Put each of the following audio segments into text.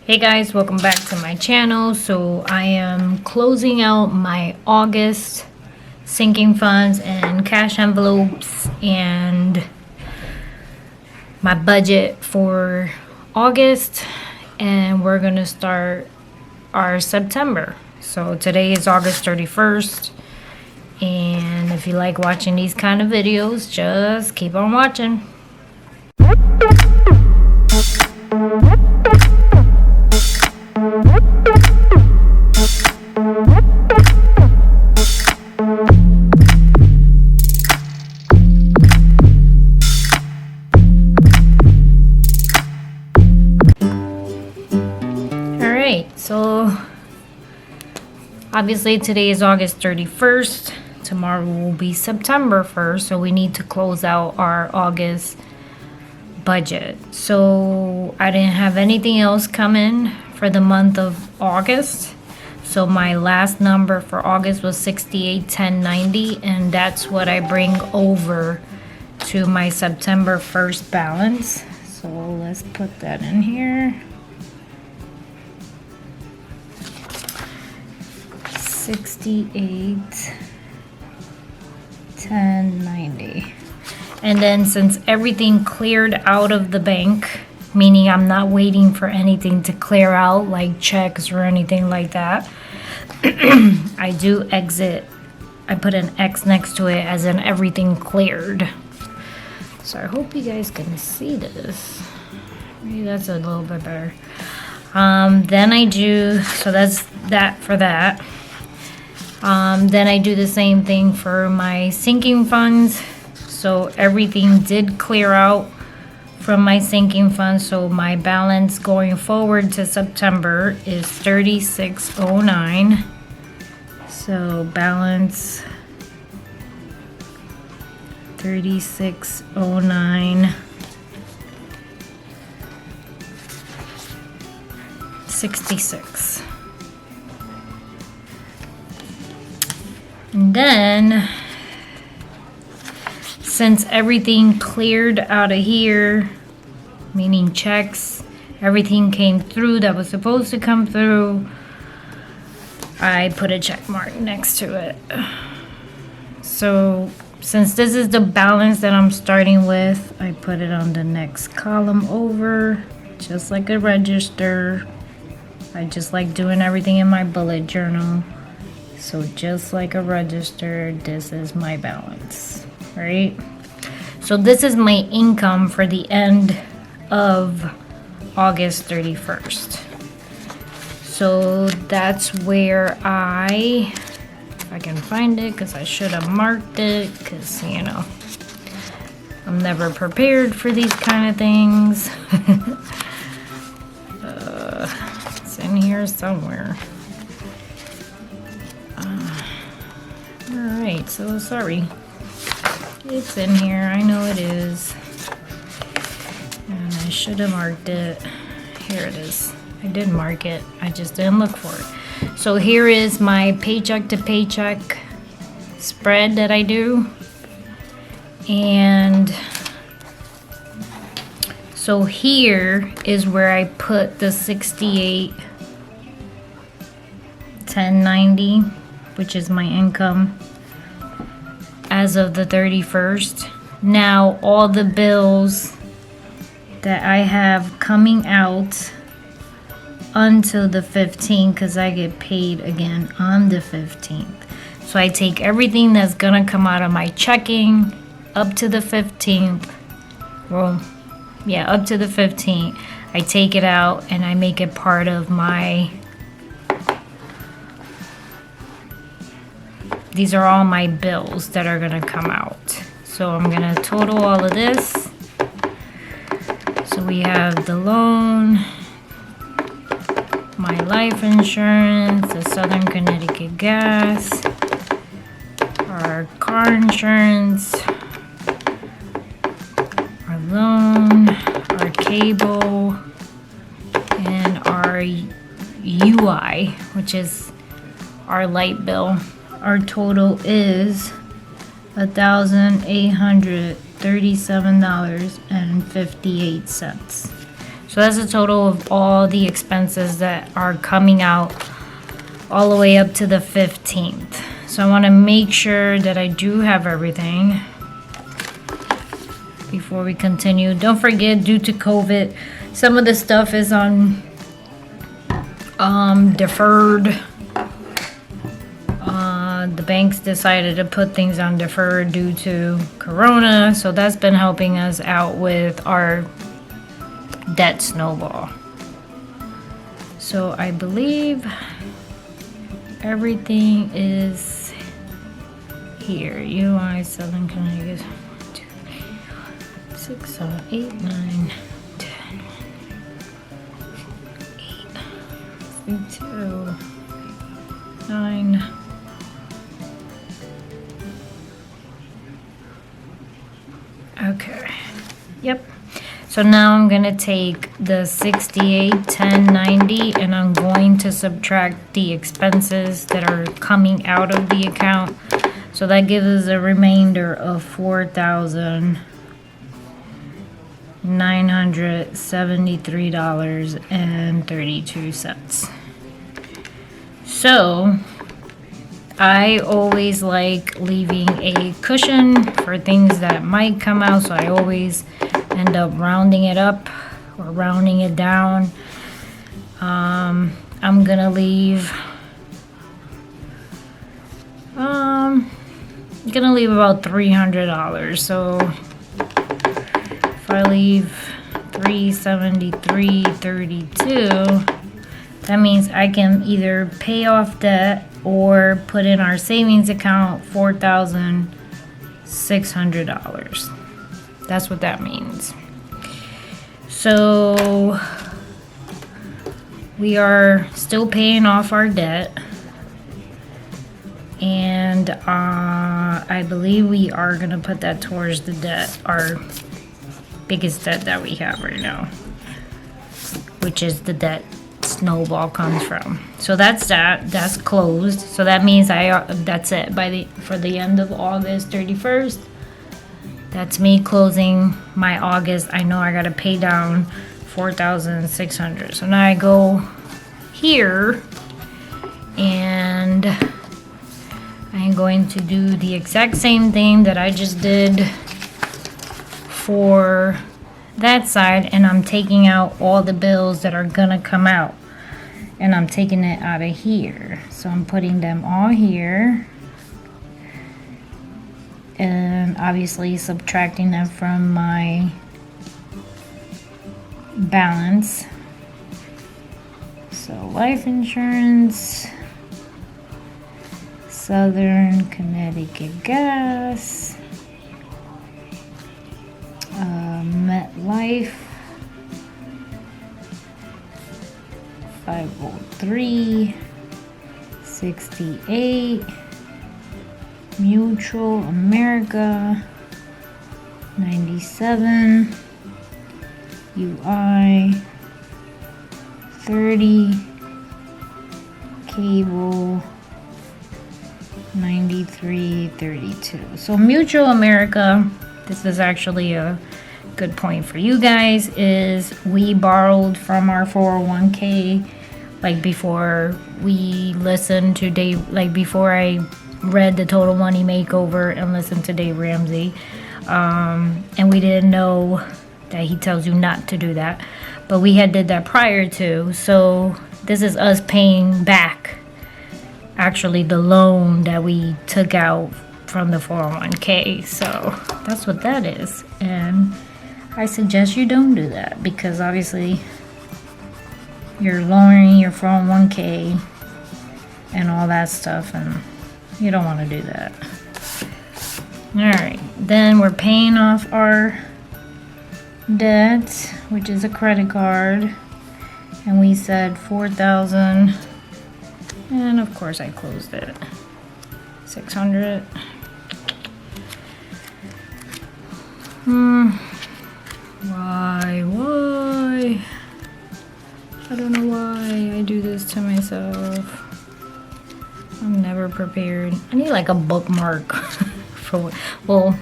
Hey guys, welcome back to my channel. So I am closing out my August sinking funds and cash envelopes and my budget for August, and we're gonna start our September. So today is August 31st, and if you like watching these kind of videos, just keep on watching. So obviously today is August 31st. Tomorrow will be September 1st. So we need to close out our August budget. So I didn't have anything else come in for the month of August. So my last number for August was 68,1090, and that's what I bring over to my September 1st balance. So let's put that in here. 68,1090. And then since everything cleared out of the bank, meaning I'm not waiting for anything to clear out like checks or anything like that, I do exit. I put an X next to it as in everything cleared. So I hope you guys can see this. Maybe that's a little bit better. Then I do, so that's that for that. Then I do the same thing for my sinking funds. So everything did clear out from my sinking funds. So my balance going forward to September is 3609. So balance 3609. 66. And then, since everything cleared out of here, meaning checks, everything came through that was supposed to come through, I put a check mark next to it. So, since this is the balance that I'm starting with, I put it on the next column over, just like a register. I just like doing everything in my bullet journal. So just like a register, this is my balance, right? So this is my income for the end of August 31st. So that's where if I can find it, because I should have marked it, because, you know, I'm never prepared for these kind of things. It's in here somewhere. Alright, so sorry. It's in here, I know it is. And I should have marked it. Here it is. I did mark it, I just didn't look for it. So here is my paycheck to paycheck spread that I do. And so here is where I put the 68,1090, which is my income as of the 31st. Now all the bills that I have coming out until the 15th, because I get paid again on the 15th. So I take everything that's gonna come out of my checking up to the 15th. Well, yeah, up to the 15th. I take it out and I make it part of my... These are all my bills that are gonna come out. So I'm gonna total all of this. So we have the loan, my life insurance, the Southern Connecticut gas, our car insurance, our loan, our cable, and our UI, which is our light bill. Our total is $1,837.58. So that's a total of all the expenses that are coming out all the way up to the 15th. So I want to make sure that I do have everything before we continue. Don't forget, due to COVID, some of the stuff is on deferred. The banks decided to put things on deferred due to Corona, so that's been helping us out with our debt snowball. So I believe everything is here. UI 7 Connecticut 1, 2, 3, 6, 7, 8, 9, 10, 8, 2, 9. Okay. Yep. So now I'm going to take the 68, 10, 90, and I'm going to subtract the expenses that are coming out of the account. So that gives us a remainder of $4,973.32. So I always like leaving a cushion for things that might come out, so I always end up rounding it up or rounding it down. I'm gonna leave about $300. So if I leave $373.32, that means I can either pay off debt or put in our savings account $4,600. That's what that means. So we are still paying off our debt, and I believe we are gonna put that towards the debt, our biggest debt that we have right now, which is the debt snowball comes from. So that's closed. So that means that's it for the end of August 31st. That's me closing my August. I know I gotta pay down $4,600. So now I go here and I'm going to do the exact same thing that I just did for that side, and I'm taking out all the bills that are gonna come out, and I'm taking it out of here. So I'm putting them all here, and obviously subtracting them from my balance. So life insurance, Southern Connecticut Gas, MetLife, 503, 68, Mutual America, 97, UI, 30, Cable, 93.32. So Mutual America, this is actually a good point for you guys, is we borrowed from our 401k like before we listened to Dave, like before I read the Total Money Makeover and listened to Dave Ramsey, and we didn't know that he tells you not to do that, but we had did that prior to. So this is us paying back actually the loan that we took out from the 401k. So that's what that is, and I suggest you don't do that, because obviously you're lowering your 401k and all that stuff, and you don't want to do that. Alright, then we're paying off our debt, which is a credit card, and we said 4,000, and of course I closed it, 600. Why? I don't know why I do this to myself. I'm never prepared. I need like a bookmark for, well,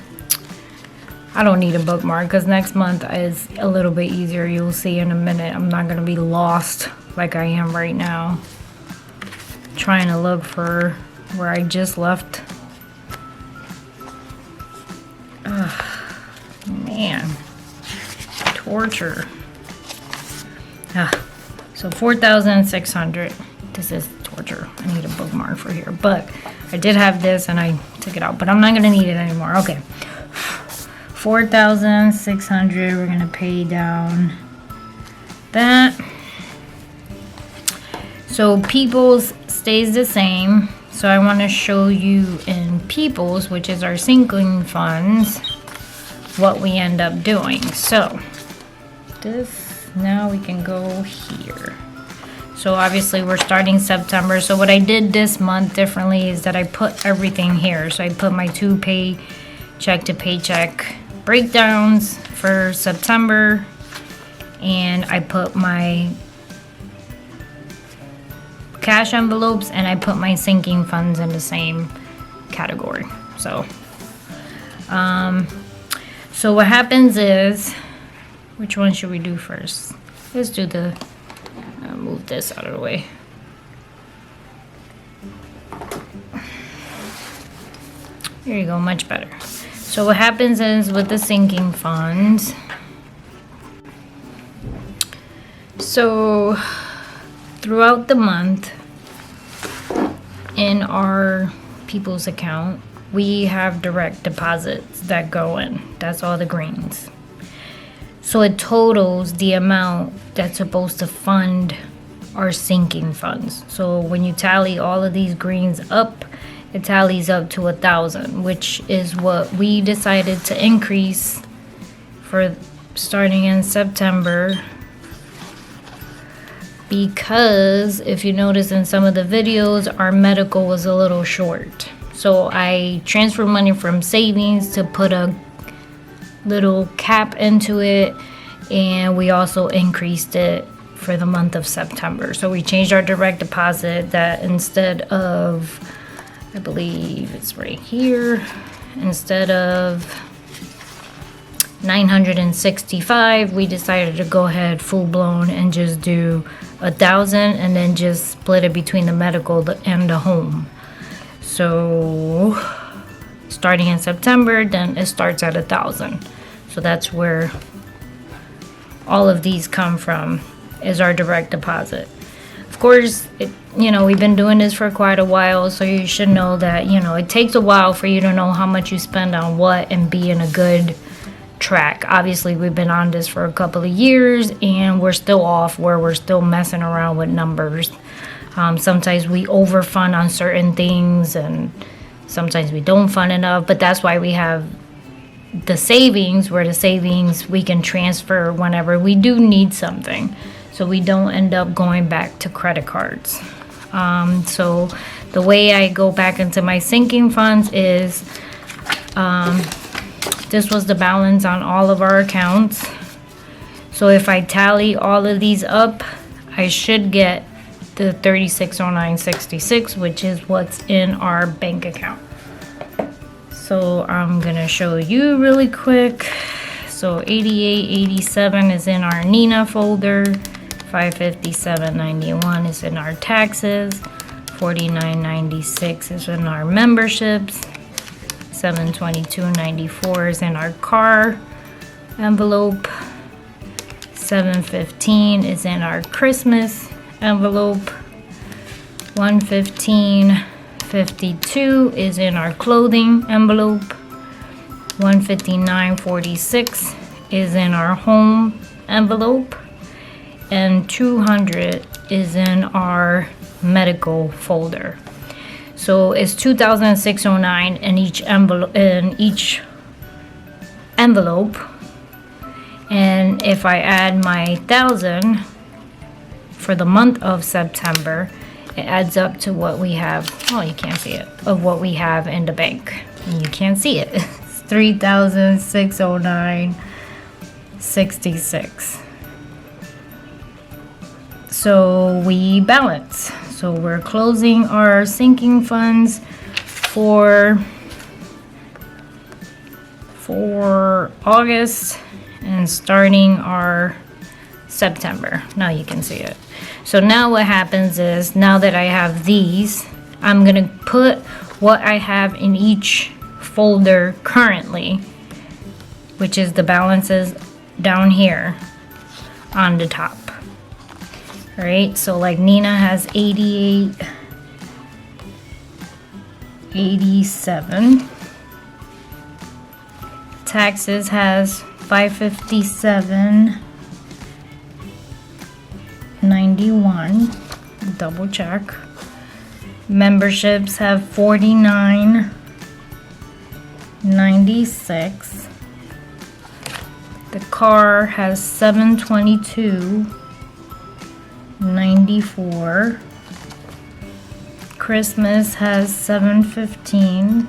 I don't need a bookmark because next month is a little bit easier. You'll see in a minute. I'm not going to be lost like I am right now. Trying to look for where I just left. Ugh, man. Torture. So 4,600. This is torture. I need a bookmark for here. But I did have this and I took it out. But I'm not going to need it anymore. Okay. 4,600. We're going to pay down that. So People's stays the same. So I want to show you in People's, which is our sinking funds, what we end up doing. So this, now we can go here. So obviously we're starting September. So what I did this month differently is that I put everything here. So I put my 2 paycheck to paycheck breakdowns for September, and I put my cash envelopes and I put my sinking funds in the same category. So so what happens is, which one should we do first? Let's do the move this out of the way. There you go, much better. So what happens is with the sinking funds, so throughout the month in our People's account, we have direct deposits that go in. That's all the greens. So it totals the amount that's supposed to fund our sinking funds. So when you tally all of these greens up, it tallies up to 1,000, which is what we decided to increase for starting in September. Because if you notice in some of the videos, our medical was a little short. So I transferred money from savings to put a little cap into it, and we also increased it for the month of September. So we changed our direct deposit that instead of, I believe it's right here, instead of 965, we decided to go ahead full blown and just do 1,000 and then just split it between the medical and the home. So starting in September, then it starts at 1,000. So that's where all of these come from, is our direct deposit. Of course, we've been doing this for quite a while, so you should know that, it takes a while for you to know how much you spend on what and be in a good track. Obviously, we've been on this for a couple of years and we're still off where we're still messing around with numbers. Sometimes we overfund on certain things and sometimes we don't fund enough, but that's why we have the savings, where the savings we can transfer whenever we do need something, so we don't end up going back to credit cards. So the way I go back into my sinking funds is this was the balance on all of our accounts. So if I tally all of these up, I should get the 3609.66, which is what's in our bank account. So I'm gonna show you really quick. So 8887 is in our Nina folder, 557.91 is in our taxes, 49.96 is in our memberships, 722.94 is in our car envelope, 715 is in our Christmas envelope, 115.52 is in our clothing envelope, 159.46 is in our home envelope, and 200 is in our medical folder. So it's 2,609 in each envelope. And if I add my 1,000 for the month of September, it adds up to what we have. Well, you can't see it, of what we have in the bank. And you can't see it. It's 3,609.66. So we balance. So we're closing our sinking funds for for August and starting our September. Now you can see it. So now what happens is, now that I have these, I'm gonna put what I have in each folder currently, which is the balances down here on the top. All right, so like Nina has 88, 87. Taxes has 557, 91. Double check. Memberships have 49, 96. The car has 722, 94. Christmas has 715.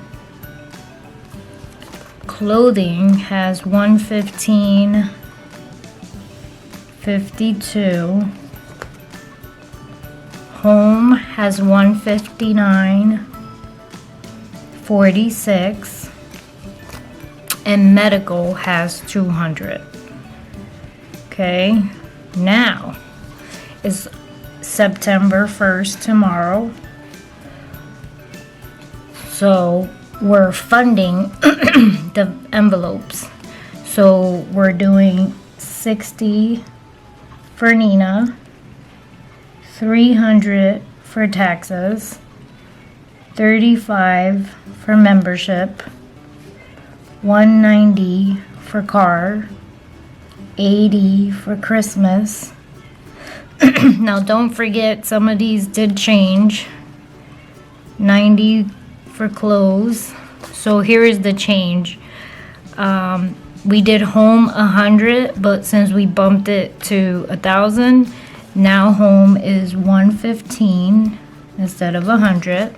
Clothing has 115, 52. Home has 159, 46. And medical has 200. Okay, now is September 1st tomorrow. So we're funding the envelopes. So we're doing 60 for Nina, 300 for taxes, 35 for membership, 190 for car, 80 for Christmas. Now don't forget, some of these did change. 90 for clothes. So here is the change. We did home 100, but since we bumped it to 1,000, now home is 115 instead of 100.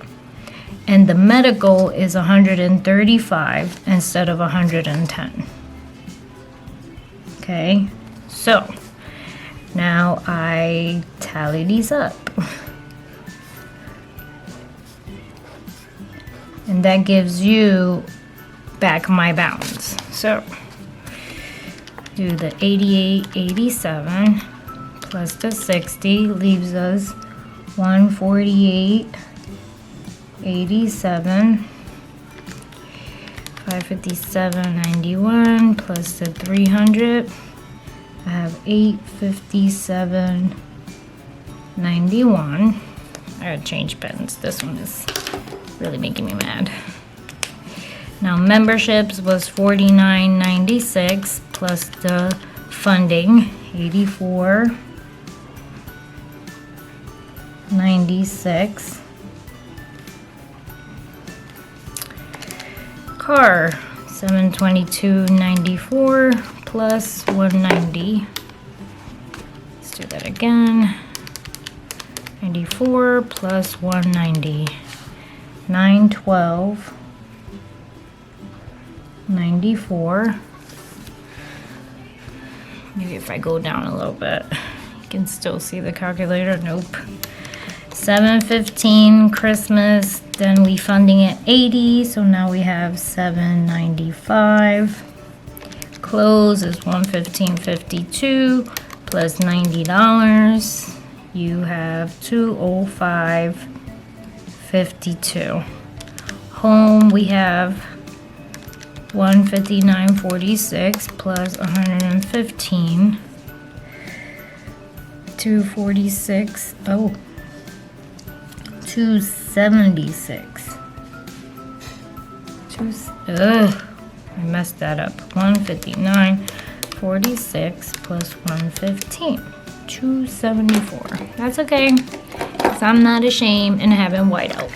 And the medical is 135 instead of 110. Okay, so now I tally these up. And that gives you back my balance. So do the 88, 87 plus the 60 leaves us 148, 87, 557, 91 plus the 300. I have 857, 91. I gotta change pens. This one is really making me mad. Now memberships was 49.96 plus the funding 84.96. Car 722.94 plus 190. Let's do that again. 94 plus 190. 912, 94. Maybe if I go down a little bit, you can still see the calculator. Nope. 715 Christmas, then we funding at 80, so now we have 795. Clothes is 115.52 plus $90. You have 205.52. Home, we have 159.46 plus 115. 246. Oh, 276. I messed that up. 159.46 plus 115. 274. That's okay, because I'm not ashamed in having whiteout.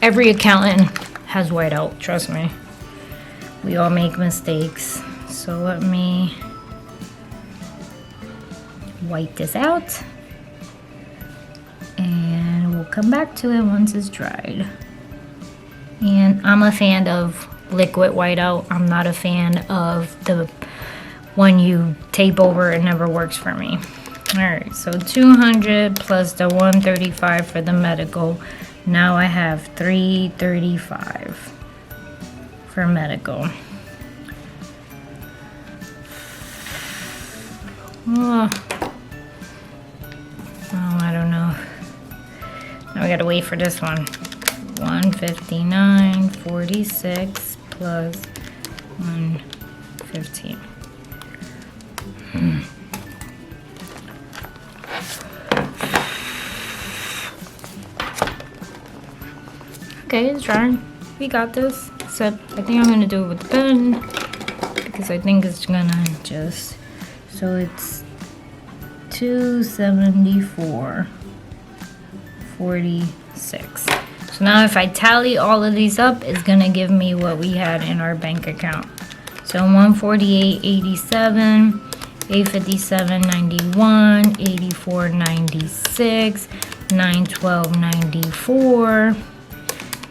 Every accountant has whiteout, trust me. We all make mistakes. So let me white this out. And we'll come back to it once it's dried. And I'm a fan of liquid whiteout. I'm not a fan of the one you tape over. It never works for me. Alright, so 200 plus the 135 for the medical. Now I have 335 for medical. Oh, I don't know. Now we gotta wait for this one. 159.46 plus 115. Okay, it's drying. We got this. Except I think I'm gonna do it with the pen because I think it's gonna just, so it's 274.46. So now if I tally all of these up, it's gonna give me what we had in our bank account. So 148.87, 857.91, 84.96, 912.94,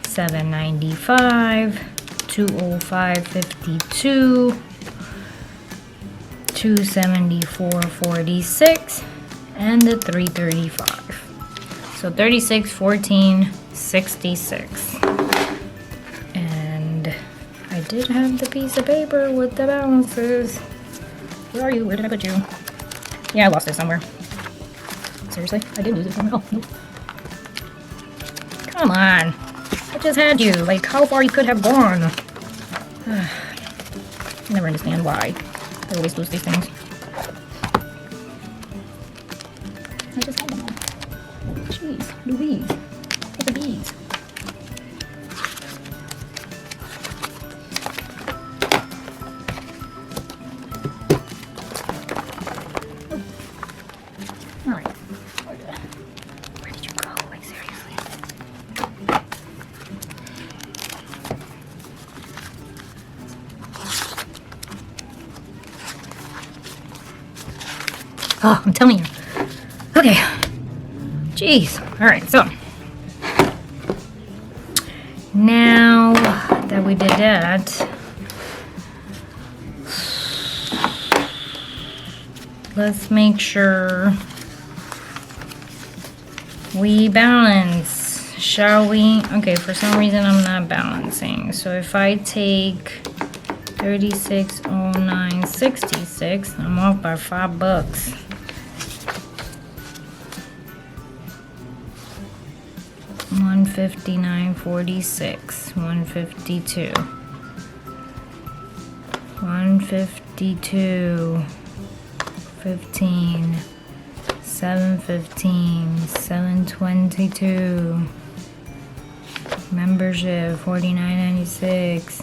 795, 205.52, 274.46, and the 335. So 36.14.66. And I did have the piece of paper with the balances. Where are you? Where did I put you? Yeah, I lost it somewhere. Seriously? I did lose it somewhere. Oh, nope. Come on. I just had you. Like, how far you could have gone. I never understand why I always lose these things. I just had them all. Jeez, Louise. Look at these. Alright. Where did you go? Like, seriously? Oh, I'm telling you. Okay. Jeez. Alright, so. Now that we did that, let's make sure we balance. Shall we? Okay, for some reason I'm not balancing. So if I take 36.09.66, I'm off by $5. 159.46, 152, 152, 15, 715, 722, membership 49.96,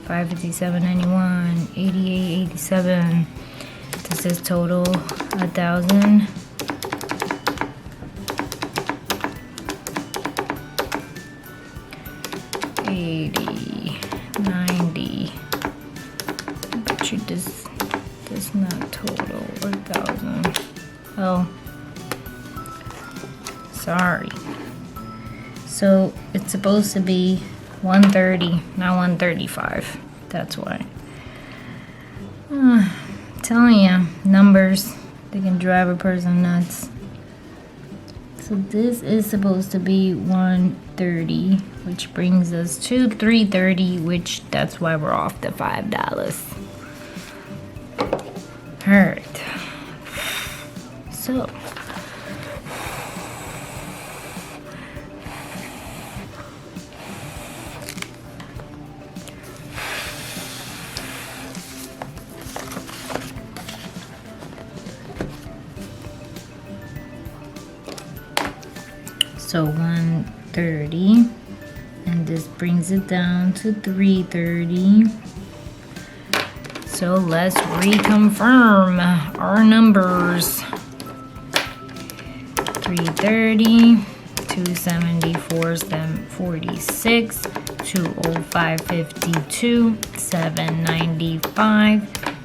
557.91, 88.87. This is total 1,000. 80, 90. Bet you this not total 1,000. Oh, sorry. So it's supposed to be 130, not 135. That's why. Telling you, numbers, they can drive a person nuts. So this is supposed to be 130, which brings us to 330, which that's why we're off the $5. All right. So So 130, and this brings it down to 330. So let's reconfirm our numbers. 330, 274.46, 205.52, 795,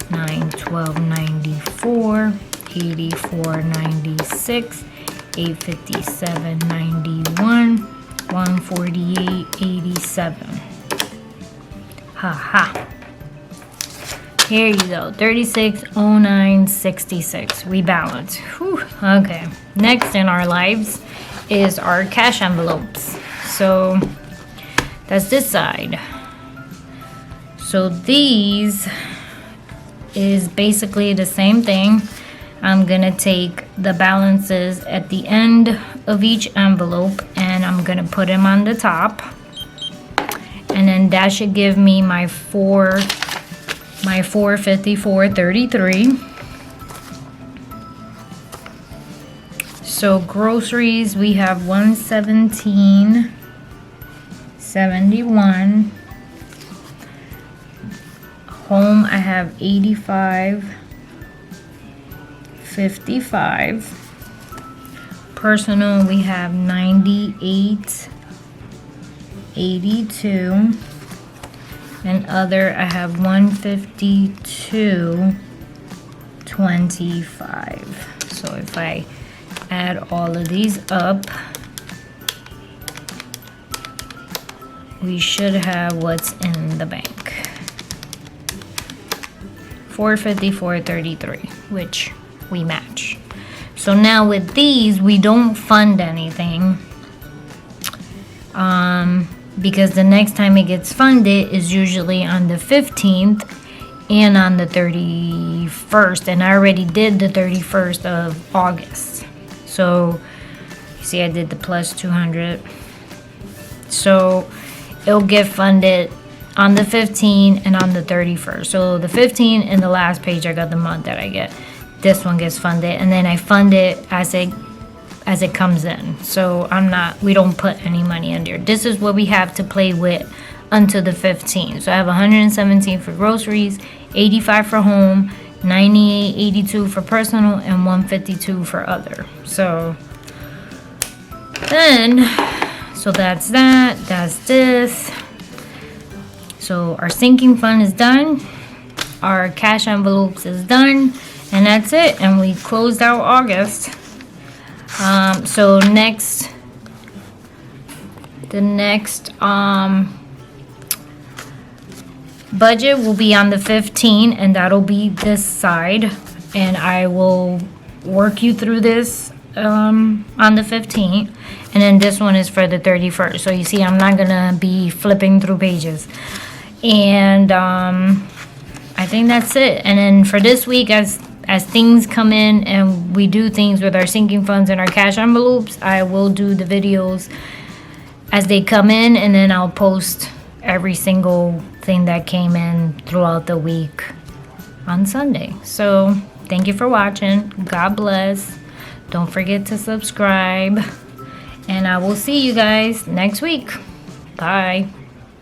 912.94, 84.96, 857.91, 148.87. Ha. Here you go. 36.09.66. We balance. Whew. Okay. Next in our lives is our cash envelopes. So that's this side. So these is basically the same thing. I'm gonna take the balances at the end of each envelope and I'm gonna put them on the top. And then that should give me my 454.33. So groceries, we have 117.71. Home, I have 85.55. Personal, we have 98.82. And other, I have 152.25. So if I add all of these up, we should have what's in the bank. 454.33, which we match. So now with these, we don't fund anything, because the next time it gets funded is usually on the 15th and on the 31st, and I already did the 31st of August. So you see I did the plus 200. So it'll get funded on the 15th and on the 31st. So the 15th and the last page, I got the month that I get. This one gets funded, and then I fund it as it comes in. So we don't put any money in there. This is what we have to play with until the 15th. So I have 117 for groceries, 85 for home, 98.82 for personal, and 152 for other. So then, so that's that. That's this. So our sinking fund is done. Our cash envelopes is done. And that's it. And we closed out August. So the next budget will be on the 15th, and that'll be this side. And I will work you through this on the 15th. And then this one is for the 31st. So you see, I'm not gonna be flipping through pages. And I think that's it. And then for this week, as things come in and we do things with our sinking funds and our cash envelopes, I will do the videos as they come in, and then I'll post every single thing that came in throughout the week on Sunday. So thank you for watching. God bless. Don't forget to subscribe, and I will see you guys next week. Bye.